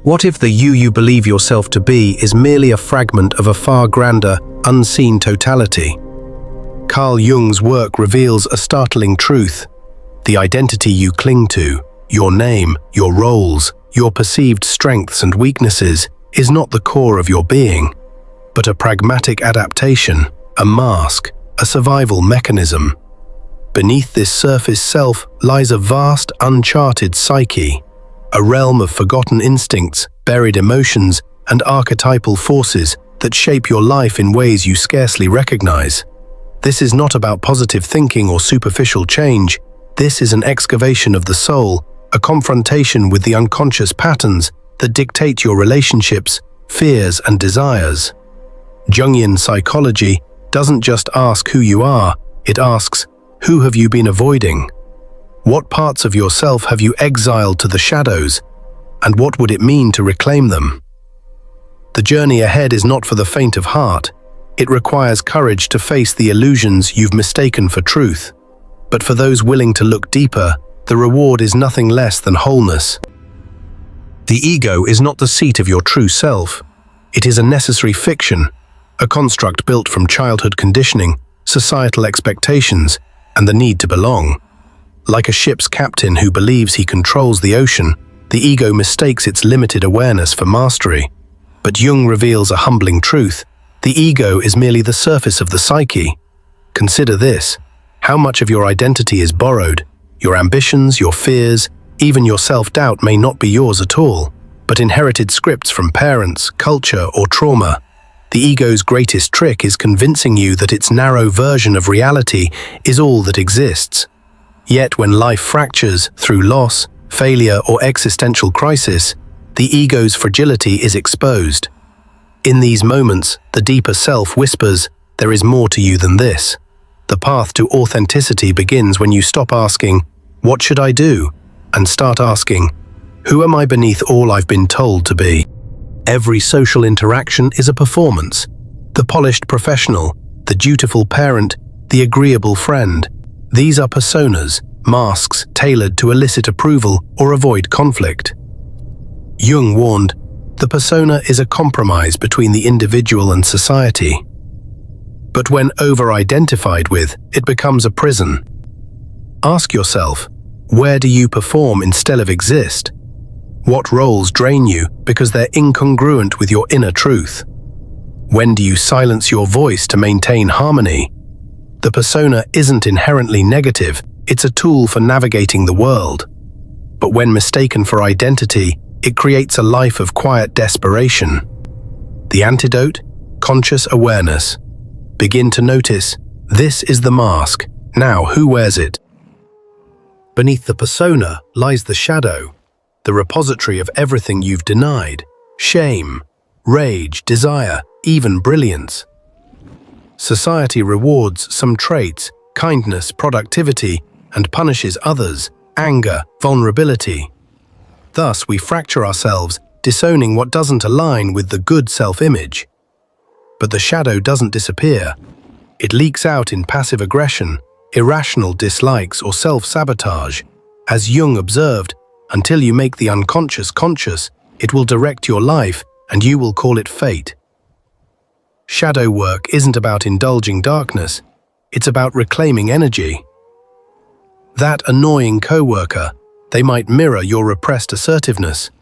What if the you believe yourself to be is merely a fragment of a far grander, unseen totality? Carl Jung's work reveals a startling truth. The identity you cling to, your name, your roles, your perceived strengths and weaknesses, is not the core of your being, but a pragmatic adaptation, a mask, a survival mechanism. Beneath this surface self lies a vast, uncharted psyche, a realm of forgotten instincts, buried emotions, and archetypal forces that shape your life in ways you scarcely recognize. This is not about positive thinking or superficial change. This is an excavation of the soul, a confrontation with the unconscious patterns that dictate your relationships, fears, and desires. Jungian psychology doesn't just ask who you are, it asks, who have you been avoiding? What parts of yourself have you exiled to the shadows, and what would it mean to reclaim them? The journey ahead is not for the faint of heart. It requires courage to face the illusions you've mistaken for truth. But for those willing to look deeper, the reward is nothing less than wholeness. The ego is not the seat of your true self. It is a necessary fiction, a construct built from childhood conditioning, societal expectations, and the need to belong. Like a ship's captain who believes he controls the ocean, the ego mistakes its limited awareness for mastery. But Jung reveals a humbling truth. The ego is merely the surface of the psyche. Consider this: how much of your identity is borrowed? Your ambitions, your fears, even your self-doubt may not be yours at all, but inherited scripts from parents, culture, or trauma. The ego's greatest trick is convincing you that its narrow version of reality is all that exists. Yet when life fractures through loss, failure, or existential crisis, the ego's fragility is exposed. In these moments, the deeper self whispers, "There is more to you than this." The path to authenticity begins when you stop asking, "What should I do?" and start asking, "Who am I beneath all I've been told to be?" Every social interaction is a performance. The polished professional, the dutiful parent, the agreeable friend. These are personas, masks tailored to elicit approval or avoid conflict. Jung warned, the persona is a compromise between the individual and society. But when over-identified with, it becomes a prison. Ask yourself, where do you perform instead of exist? What roles drain you because they're incongruent with your inner truth? When do you silence your voice to maintain harmony? The persona isn't inherently negative, it's a tool for navigating the world. But when mistaken for identity, it creates a life of quiet desperation. The antidote? Conscious awareness. Begin to notice, this is the mask, now who wears it? Beneath the persona lies the shadow, the repository of everything you've denied: shame, rage, desire, even brilliance. Society rewards some traits, kindness, productivity, and punishes others, anger, vulnerability. Thus, we fracture ourselves, disowning what doesn't align with the good self-image. But the shadow doesn't disappear. It leaks out in passive aggression, irrational dislikes, or self-sabotage. As Jung observed, until you make the unconscious conscious, it will direct your life, and you will call it fate. Shadow work isn't about indulging darkness, it's about reclaiming energy. That annoying coworker, they might mirror your repressed assertiveness.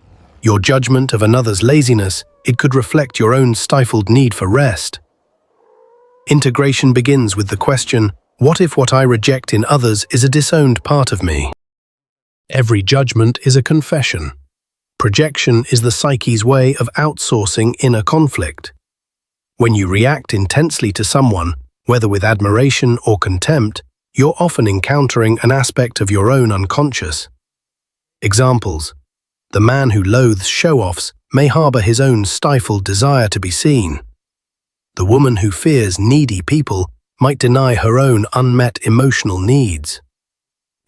Your judgment of another's laziness, it could reflect your own stifled need for rest. Integration begins with the question, what if what I reject in others is a disowned part of me? Every judgment is a confession. Projection is the psyche's way of outsourcing inner conflict. When you react intensely to someone, whether with admiration or contempt, you're often encountering an aspect of your own unconscious. Examples: the man who loathes show-offs may harbor his own stifled desire to be seen. The woman who fears needy people might deny her own unmet emotional needs.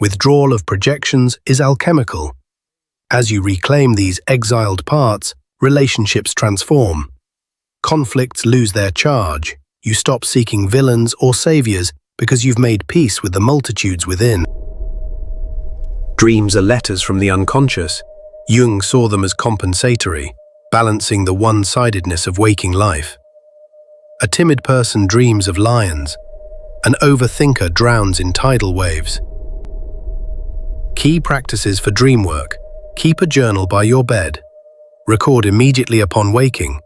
Withdrawal of projections is alchemical. As you reclaim these exiled parts, relationships transform. Conflicts lose their charge. You stop seeking villains or saviors because you've made peace with the multitudes within. Dreams are letters from the unconscious. Jung saw them as compensatory, balancing the one-sidedness of waking life. A timid person dreams of lions. An overthinker drowns in tidal waves. Key practices for dream work. Keep a journal by your bed. Record immediately upon waking.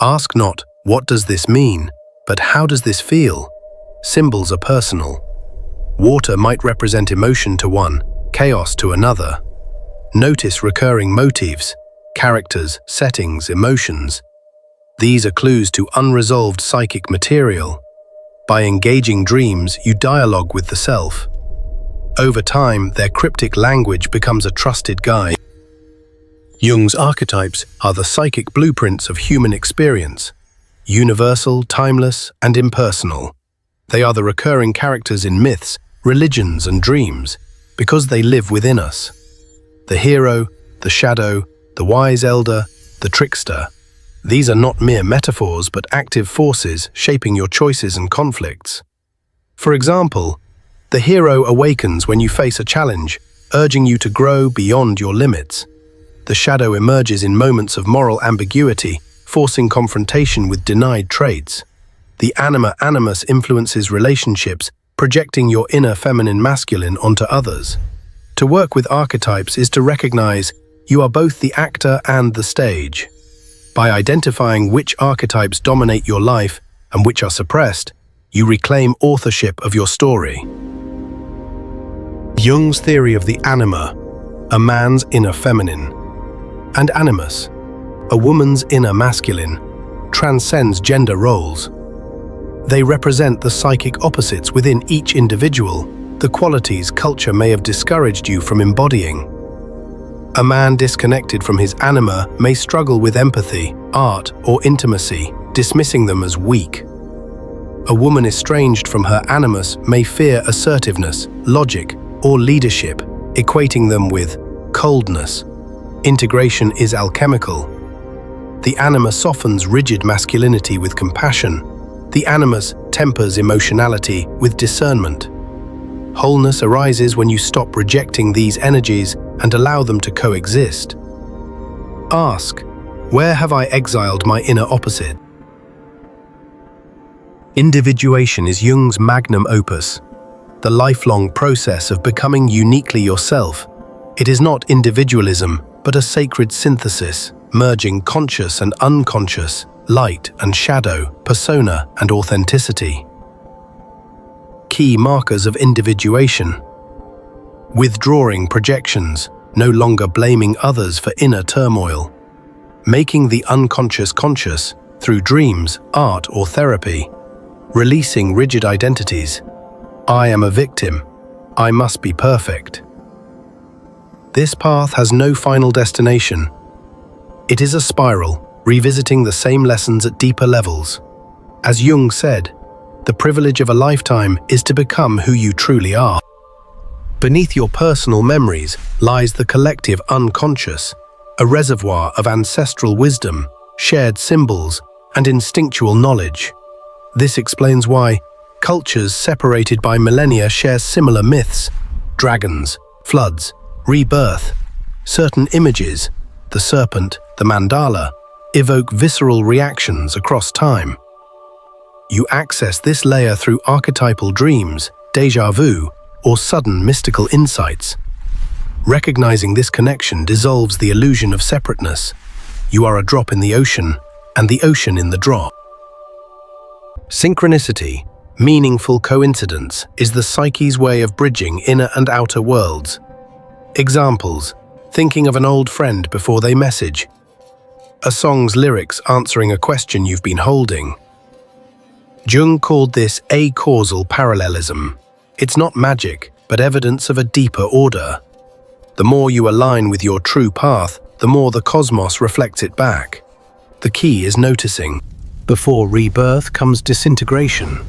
Ask not, "What does this mean?" but "How does this feel?" Symbols are personal. Water might represent emotion to one, chaos to another. Notice recurring motifs, characters, settings, emotions. These are clues to unresolved psychic material. By engaging dreams, you dialogue with the self. Over time, their cryptic language becomes a trusted guide. Jung's archetypes are the psychic blueprints of human experience, universal, timeless, and impersonal. They are the recurring characters in myths, religions, and dreams, because they live within us. The hero, the shadow, the wise elder, the trickster. These are not mere metaphors, but active forces shaping your choices and conflicts. For example, the hero awakens when you face a challenge, urging you to grow beyond your limits. The shadow emerges in moments of moral ambiguity, forcing confrontation with denied traits. The anima animus influences relationships, projecting your inner feminine masculine onto others. To work with archetypes is to recognize you are both the actor and the stage. By identifying which archetypes dominate your life and which are suppressed, you reclaim authorship of your story. Jung's theory of the anima, a man's inner feminine, and animus, a woman's inner masculine, transcends gender roles. They represent the psychic opposites within each individual, the qualities culture may have discouraged you from embodying. A man disconnected from his anima may struggle with empathy, art, or intimacy, dismissing them as weak. A woman estranged from her animus may fear assertiveness, logic, or leadership, equating them with coldness. Integration is alchemical. The anima softens rigid masculinity with compassion. The animus tempers emotionality with discernment. Wholeness arises when you stop rejecting these energies and allow them to coexist. Ask, where have I exiled my inner opposite? Individuation is Jung's magnum opus, the lifelong process of becoming uniquely yourself. It is not individualism, but a sacred synthesis, merging conscious and unconscious, light and shadow, persona and authenticity. Key markers of individuation. Withdrawing projections, no longer blaming others for inner turmoil. Making the unconscious conscious through dreams, art, or therapy. Releasing rigid identities. I am a victim. I must be perfect. This path has no final destination. It is a spiral, revisiting the same lessons at deeper levels. As Jung said, the privilege of a lifetime is to become who you truly are. Beneath your personal memories lies the collective unconscious, a reservoir of ancestral wisdom, shared symbols, and instinctual knowledge. This explains why cultures separated by millennia share similar myths: dragons, floods, rebirth. Certain images, the serpent, the mandala, evoke visceral reactions across time. You access this layer through archetypal dreams, déjà vu, or sudden mystical insights. Recognizing this connection dissolves the illusion of separateness. You are a drop in the ocean, and the ocean in the drop. Synchronicity, meaningful coincidence, is the psyche's way of bridging inner and outer worlds. Examples: thinking of an old friend before they message. A song's lyrics answering a question you've been holding. Jung called this acausal parallelism. It's not magic, but evidence of a deeper order. The more you align with your true path, the more the cosmos reflects it back. The key is noticing. Before rebirth comes disintegration.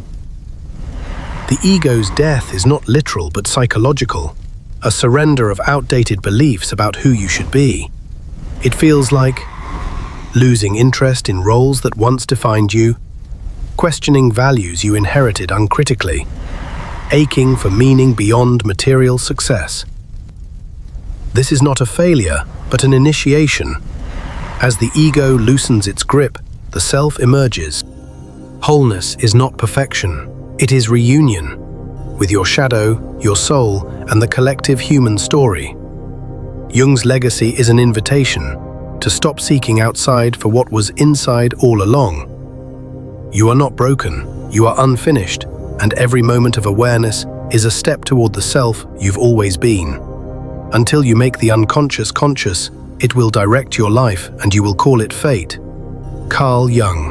The ego's death is not literal but psychological, a surrender of outdated beliefs about who you should be. It feels like losing interest in roles that once defined you, questioning values you inherited uncritically, aching for meaning beyond material success. This is not a failure, but an initiation. As the ego loosens its grip, the self emerges. Wholeness is not perfection, it is reunion with your shadow, your soul, and the collective human story. Jung's legacy is an invitation to stop seeking outside for what was inside all along. You are not broken, you are unfinished, and every moment of awareness is a step toward the self you've always been. Until you make the unconscious conscious, it will direct your life and you will call it fate. Carl Jung.